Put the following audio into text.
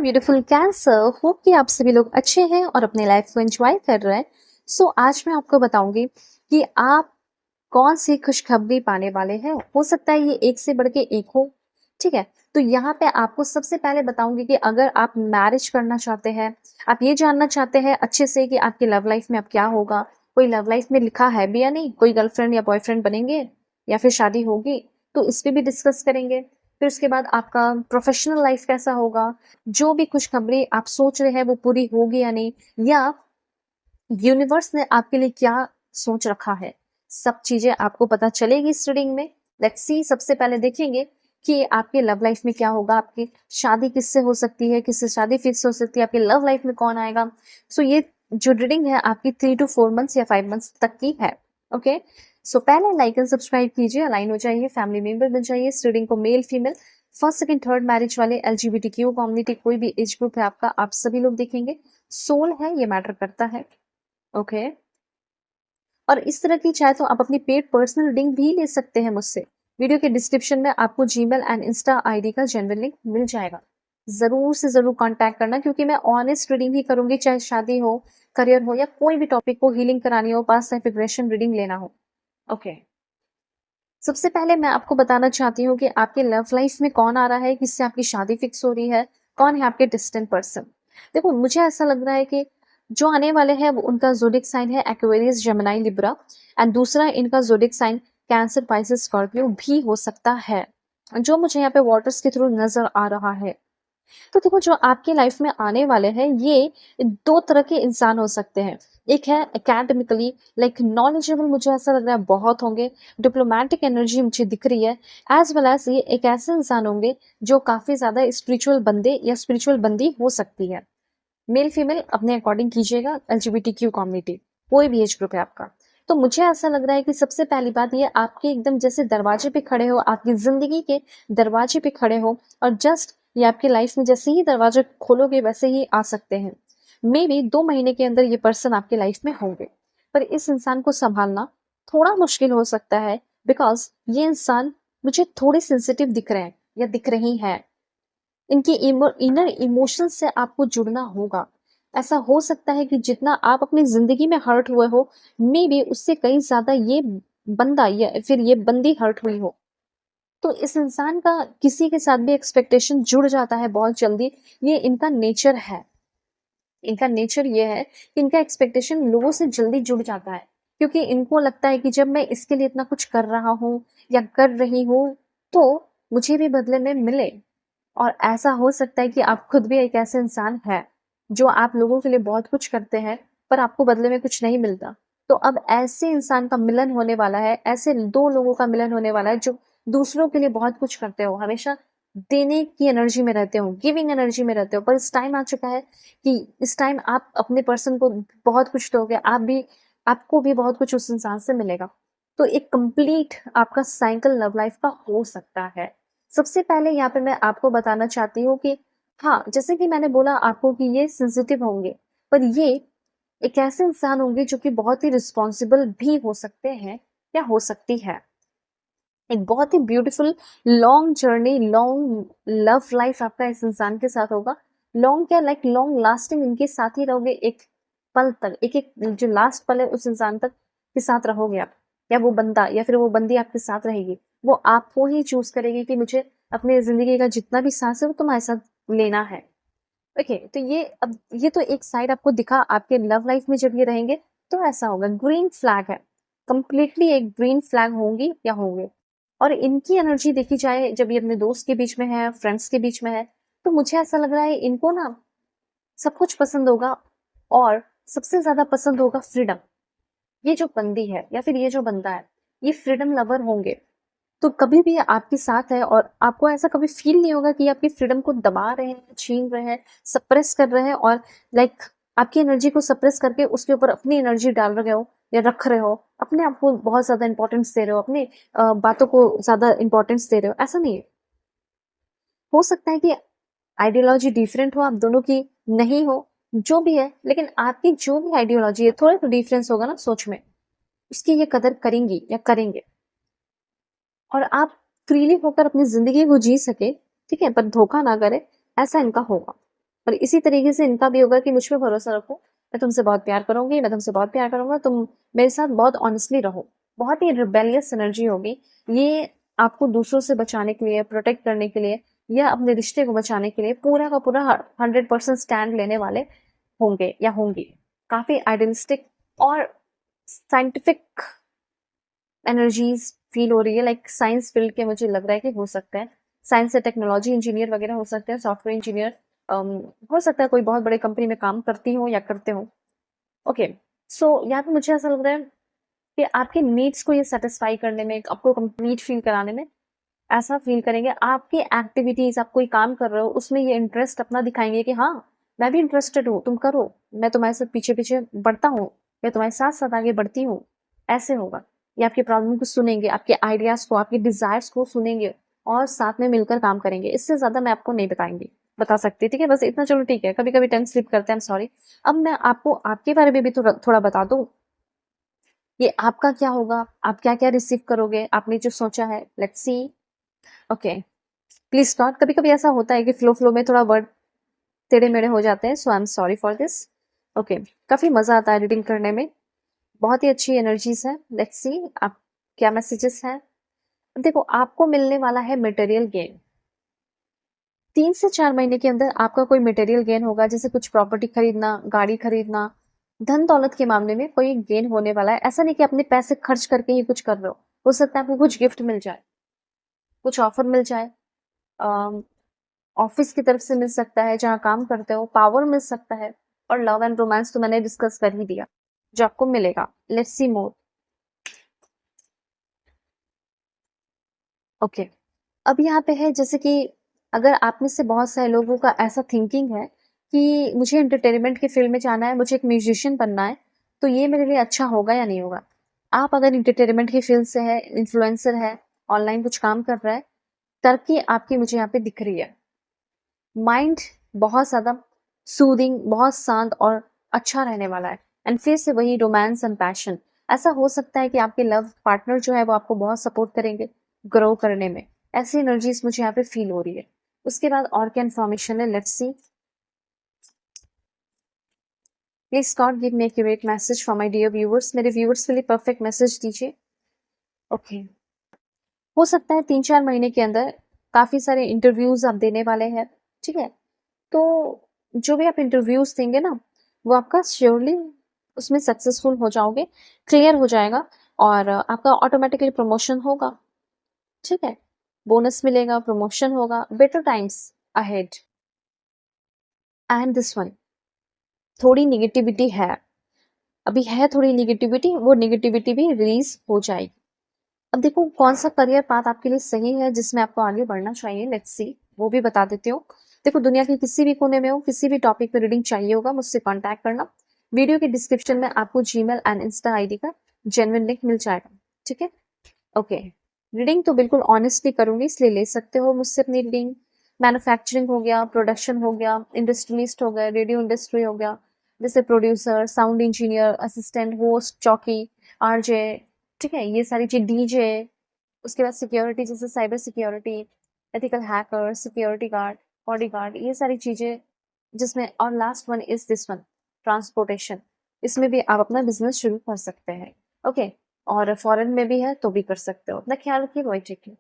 Beautiful cancer, hope कि आप सभी लोग अच्छे हैं और अपने लाइफ को एंजॉय कर रहे हैं। आज मैं आपको बताऊंगी कि आप कौन सी खुशखबरी पाने वाले हैं। हो सकता है ये एक से बढ़ के एक हो। ठीक है, तो यहाँ पे आपको सबसे पहले बताऊंगी कि अगर आप मैरिज करना चाहते हैं, आप ये जानना चाहते हैं अच्छे से कि आपकी लव लाइफ में अब क्या होगा, कोई लव लाइफ में लिखा है भी या नहीं, कोई गर्लफ्रेंड या बॉयफ्रेंड बनेंगे या फिर शादी होगी, तो इस पे भी डिस्कस करेंगे। फिर उसके बाद आपका प्रोफेशनल लाइफ कैसा होगा, जो भी खुशखबरी आप सोच रहे हैं वो पूरी होगी या नहीं, या यूनिवर्स ने आपके लिए क्या सोच रखा है, सब चीजें आपको पता चलेगी इस रीडिंग में। लेट्स सी, सबसे पहले देखेंगे कि आपके लव लाइफ में क्या होगा, आपकी शादी किससे हो सकती है, किससे शादी फिक्स हो सकती है, आपके लव लाइफ में कौन आएगा। ये जो रीडिंग है आपकी 3 to 4 मंथ्स या 5 मंथ्स तक की है। ओके, पहले लाइक एंड सब्सक्राइब कीजिए, अलाइन हो जाइए, फैमिली मेंबर बन जाइए। इस रीडिंग को male female, first second third marriage वाले, LGBTQ कम्युनिटी, कोई भी एज ग्रुप है आपका, आप सभी लोग देखेंगे। सोल है, ये मैटर करता है। ओके, और इस तरह की चाहे तो आप अपनी पेड पर्सनल रीडिंग भी ले सकते हैं मुझसे। वीडियो के डिस्क्रिप्शन में आपको जीमेल एंड इंस्टा आईडी का जनरल लिंक मिल जाएगा। जरूर से जरूर कांटेक्ट करना, क्योंकि मैं ऑनेस्ट रीडिंग ही करूंगी, चाहे शादी हो, करियर हो, या कोई भी टॉपिक को हीलिंग करानी हो, पास्ट लाइफ रिग्रेशन रीडिंग लेना हो। ओके, सबसे पहले मैं आपको बताना चाहती हूँ कि आपके लव लाइफ में कौन आ रहा है, किससे आपकी शादी फिक्स हो रही है, कौन है आपके डिस्टेंट पर्सन। देखो, मुझे ऐसा लग रहा है कि जो आने वाले हैं वो उनका जोडिक साइन है एक्वेरियस, जेमिनी, लिब्रा, एंड दूसरा इनका zodiac sign Cancer, Pisces, Scorpio भी हो सकता है, जो मुझे यहाँ पे वाटर्स के थ्रू नजर आ रहा है। तो देखो, जो आपकी लाइफ में आने वाले हैं ये दो तरह के इंसान हो सकते हैं। एक है एकेडमिकली लाइक नॉलेजेबल, मुझे ऐसा लग रहा है बहुत होंगे, डिप्लोमेटिक एनर्जी मुझे दिख रही है। एज वेल एज ये एक ऐसे इंसान होंगे जो काफी ज्यादा स्पिरिचुअल बंदे या स्पिरिचुअल बंदी हो सकती है। मेल फीमेल अपने अकॉर्डिंग कीजिएगा, LGBTQ कम्युनिटी, कोई भी एज ग्रुप है आपका। तो मुझे ऐसा लग रहा है कि सबसे पहली बात ये आपके एकदम जैसे दरवाजे पे खड़े हो, आपकी जिंदगी के दरवाजे पे खड़े हो, और जस्ट ये आपकी लाइफ में जैसे ही दरवाजा खोलोगे वैसे ही आ सकते हैं। मे बी 2 महीने के अंदर ये पर्सन आपके लाइफ में होंगे, पर इस इंसान को संभालना थोड़ा मुश्किल हो सकता है, बिकॉज ये इंसान मुझे थोड़े सेंसिटिव दिख रहे हैं या दिख रही हैं। इनकी इनर इमोशन से आपको जुड़ना होगा। ऐसा हो सकता है कि जितना आप अपनी जिंदगी में हर्ट हुए हो, मे बी उससे कहीं ज्यादा ये बंदा या फिर ये बंदी हर्ट हुई हो। तो इस इंसान का किसी के साथ भी एक्सपेक्टेशन जुड़ जाता है बहुत जल्दी। ये इनका नेचर है। इनका नेचर ये है कि इनका एक्सपेक्टेशन लोगों से जल्दी जुड़ जाता है, क्योंकि इनको लगता है कि जब मैं इसके लिए इतना कुछ कर रहा हूँ या कर रही हूँ, तो मुझे भी बदले में मिले। और ऐसा हो सकता है कि आप खुद भी एक ऐसे इंसान है जो आप लोगों के लिए बहुत कुछ करते हैं, पर आपको बदले में कुछ नहीं मिलता। तो अब ऐसे इंसान का मिलन होने वाला है, ऐसे दो लोगों का मिलन होने वाला है जो दूसरों के लिए बहुत कुछ करते हो, हमेशा देने की एनर्जी में रहते हो, गिविंग एनर्जी में रहते हो। पर इस टाइम आ चुका है कि इस टाइम आप अपने पर्सन को बहुत कुछ दोगे, आपको भी बहुत कुछ उस इंसान से मिलेगा। तो एक कंप्लीट आपका साइकिल लव लाइफ का हो सकता है। सबसे पहले यहाँ पे मैं आपको बताना चाहती हूँ कि हाँ, जैसे कि मैंने बोला आपको कि ये सेंसिटिव होंगे, पर ये एक ऐसे इंसान होंगे जो कि बहुत ही रिस्पॉन्सिबल भी हो सकते हैं या हो सकती है। एक बहुत ही beautiful long journey, long love life आपका इस इंसान के साथ होगा। लॉन्ग क्या, लाइक लॉन्ग लास्टिंग इनके साथ ही रहोगे, एक पल तक, एक एक जो लास्ट पल है उस इंसान तक के साथ रहोगे आप, या वो बंदा या फिर वो बंदी आपके साथ रहेगी। वो आपको ही चूज करेगी कि मुझे अपनी जिंदगी का जितना भी सांस है वो तुम्हारे साथ लेना है। ओके, तो ये तो एक साइड आपको दिखा आपके लव लाइफ में जब ये रहेंगे तो ऐसा होगा। ग्रीन फ्लैग है, कंप्लीटली एक ग्रीन फ्लैग होंगी या होंगे। और इनकी एनर्जी देखी जाए जब ये अपने दोस्त के बीच में है, फ्रेंड्स के बीच में है, तो मुझे ऐसा लग रहा है इनको ना सब कुछ पसंद होगा, और सबसे ज्यादा पसंद होगा फ्रीडम। ये जो बंदी है या फिर ये जो बंदा है, ये फ्रीडम लवर होंगे। तो कभी भी आपके साथ है और आपको ऐसा कभी फील नहीं होगा कि आपकी फ्रीडम को दबा रहे हैं, छीन रहे हैं, सप्रेस कर रहे हैं, और लाइक आपकी एनर्जी को सप्रेस करके उसके ऊपर अपनी एनर्जी डाल रहे हो या रख रहे हो, अपने आप को बहुत ज्यादा इंपॉर्टेंस दे रहे हो, अपनी बातों को ज्यादा इंपॉर्टेंस दे रहे हो, ऐसा नहीं है। हो सकता है कि आइडियोलॉजी डिफरेंट हो, आप दोनों की नहीं हो, जो भी है, लेकिन आपकी जो भी आइडियोलॉजी है, थोड़ा तो डिफरेंस होगा ना सोच में, उसकी ये कदर करेंगी या करेंगे, और आप फ्रीली होकर अपनी जिंदगी को जी सके, ठीक है, पर धोखा ना करे, ऐसा इनका होगा। और इसी तरीके से इनका भी होगा कि मुझ पे भरोसा रखो, मैं तुमसे बहुत प्यार करूँगी, मैं तुमसे बहुत प्यार करूँगा, तुम मेरे साथ बहुत ऑनेस्टली रहो। बहुत ही रिबेलियस एनर्जी होगी। ये आपको दूसरों से बचाने के लिए, प्रोटेक्ट करने के लिए या अपने रिश्ते को बचाने के लिए पूरा का पूरा 100% स्टैंड लेने वाले होंगे या होंगी। काफ़ी आइडियलिस्टिक और साइंटिफिक एनर्जीज़ फ़ील हो रही है, लाइक साइंस फ़ील्ड के मुझे लग रहा है कि हो सकते हैं। साइंस या टेक्नोलॉजी इंजीनियर वगैरह हो सकते हैं, सॉफ्टवेयर इंजीनियर हो सकता है कोई बहुत बड़ी कंपनी में काम करती हो या करते हो। ओके, सो यहाँ पे मुझे ऐसा लग रहा है कि आपके नीड्स को ये सैटिस्फाई करने में, आपको कंप्लीट फ़ील कराने में ऐसा फ़ील करेंगे। आपकी एक्टिविटीज़, आप कोई काम कर रहे हो, उसमें ये इंटरेस्ट अपना दिखाएँगे कि हाँ, मैं भी इंटरेस्टेड हूँ, तुम करो, मैं तुम्हारे साथ पीछे-पीछे बढ़ता हूँ, मैं तुम्हारे साथ-साथ आगे बढ़ती हूँ, ऐसे होगा। ये आपकी प्रॉब्लम को सुनेंगे, आपके आइडियाज़ को, आपके डिज़ायर्स को सुनेंगे और साथ में मिलकर काम करेंगे। इससे ज़्यादा मैं आपको नहीं बता सकती, ठीक है? बस इतना चलो ठीक है, कभी-कभी टंग स्लिप करते हैं, आई एम सॉरी। अब मैं आपको आपके बारे में भी थोड़ा बता दूँ, ये आपका क्या होगा, आप क्या-क्या रिसीव करोगे, आपने जो सोचा है, let's C. Okay. Please not. कभी कभी ऐसा होता है कि फ्लो में थोड़ा वर्ड टेढ़े मेढ़े हो जाते हैं, so I am sorry for this. Okay, काफी मजा आता है रीडिंग करने में, बहुत ही अच्छी एनर्जीज है। लेट्स सी आप क्या मैसेजेस हैं। देखो, आपको मिलने वाला है मटेरियल गेन। 3 से 4 महीने के अंदर आपका कोई मटेरियल गेन होगा, जैसे कुछ प्रॉपर्टी खरीदना, गाड़ी खरीदना, धन दौलत के मामले में कोई गेन होने वाला है। ऐसा नहीं कि अपने पैसे खर्च करके ही कुछ कर रहे हो सकता है आपको कुछ गिफ्ट मिल जाए, कुछ ऑफर मिल जाए, ऑफिस की तरफ से मिल सकता है, जहाँ काम करते हो, पावर मिल सकता है। और लव एंड रोमांस तो मैंने डिस्कस कर ही दिया जो आपको मिलेगा। Let's see more. ओके, अब यहाँ पे है जैसे कि अगर आप में से बहुत सारे लोगों का ऐसा थिंकिंग है कि मुझे एंटरटेनमेंट की फील्ड में जाना है, मुझे एक म्यूजिशियन बनना है, तो ये मेरे लिए अच्छा होगा या नहीं होगा। आप अगर एंटरटेनमेंट की फील्ड से है, इन्फ्लुएंसर है, ऑनलाइन कुछ काम कर रहा है, तरक्की आपकी मुझे यहाँ पे दिख रही है। माइंड बहुत ज़्यादा सूदिंग, बहुत शांत और अच्छा रहने वाला है। एंड फिर से वही रोमांस एंड पैशन। ऐसा हो सकता है कि आपके लव पार्टनर जो है वो आपको बहुत सपोर्ट करेंगे ग्रो करने में। ऐसी एनर्जीज मुझे यहाँ पे फील हो रही है। उसके बाद और क्या इन्फॉर्मेशन है, let's see. Please God give me accurate message for my dear viewers. मेरे व्यूअर्स के लिए परफेक्ट मैसेज दीजिए। ओके, हो सकता है 3-4 महीने के अंदर काफी सारे इंटरव्यूज आप देने वाले हैं, ठीक है? तो जो भी आप इंटरव्यूज देंगे ना, वो आपका श्योरली उसमें सक्सेसफुल हो जाओगे, क्लियर हो जाएगा और आपका ऑटोमेटिकली प्रमोशन होगा, ठीक है? बोनस मिलेगा, प्रमोशन होगा, better times ahead. And this one, थोड़ी निगेटिविटी है, अभी है थोड़ी निगेटिविटी, वो निगेटिविटी भी रिलीज हो जाएगी। अब देखो कौन सा करियर पाथ आपके लिए सही है जिसमें आपको आगे बढ़ना चाहिए, लेट्स सी, वो भी बता देती हूँ। देखो, दुनिया के किसी भी कोने में हो, किसी भी टॉपिक पे रीडिंग चाहिए होगा, मुझसे कांटेक्ट करना। वीडियो के डिस्क्रिप्शन में आपको जीमेल एंड इंस्टा आईडी का जेन्युइन लिंक मिल जाएगा, ठीक है? ओके, रीडिंग तो बिल्कुल ऑनेस्टली करूंगी, इसलिए ले सकते हो मुझसे अपनी रीडिंग। मैन्युफैक्चरिंग हो गया, प्रोडक्शन हो गया, इंडस्ट्रियलिस्ट हो गया, रेडियो इंडस्ट्री हो गया, जैसे producer, sound engineer, assistant, host, चौकी, आरजे, ठीक है, ये सारी चीज, डीजे। उसके बाद सिक्योरिटी, जैसे cyber security, ethical hacker, security guard, body guard, ये सारी चीजें जिसमें। और last one is this one, transportation. इसमें भी आप अपना बिजनेस शुरू कर सकते हैं। ओके, और फॉरेन में भी है तो भी कर सकते हो। अपना ख्याल रखिए, वही ठीक है।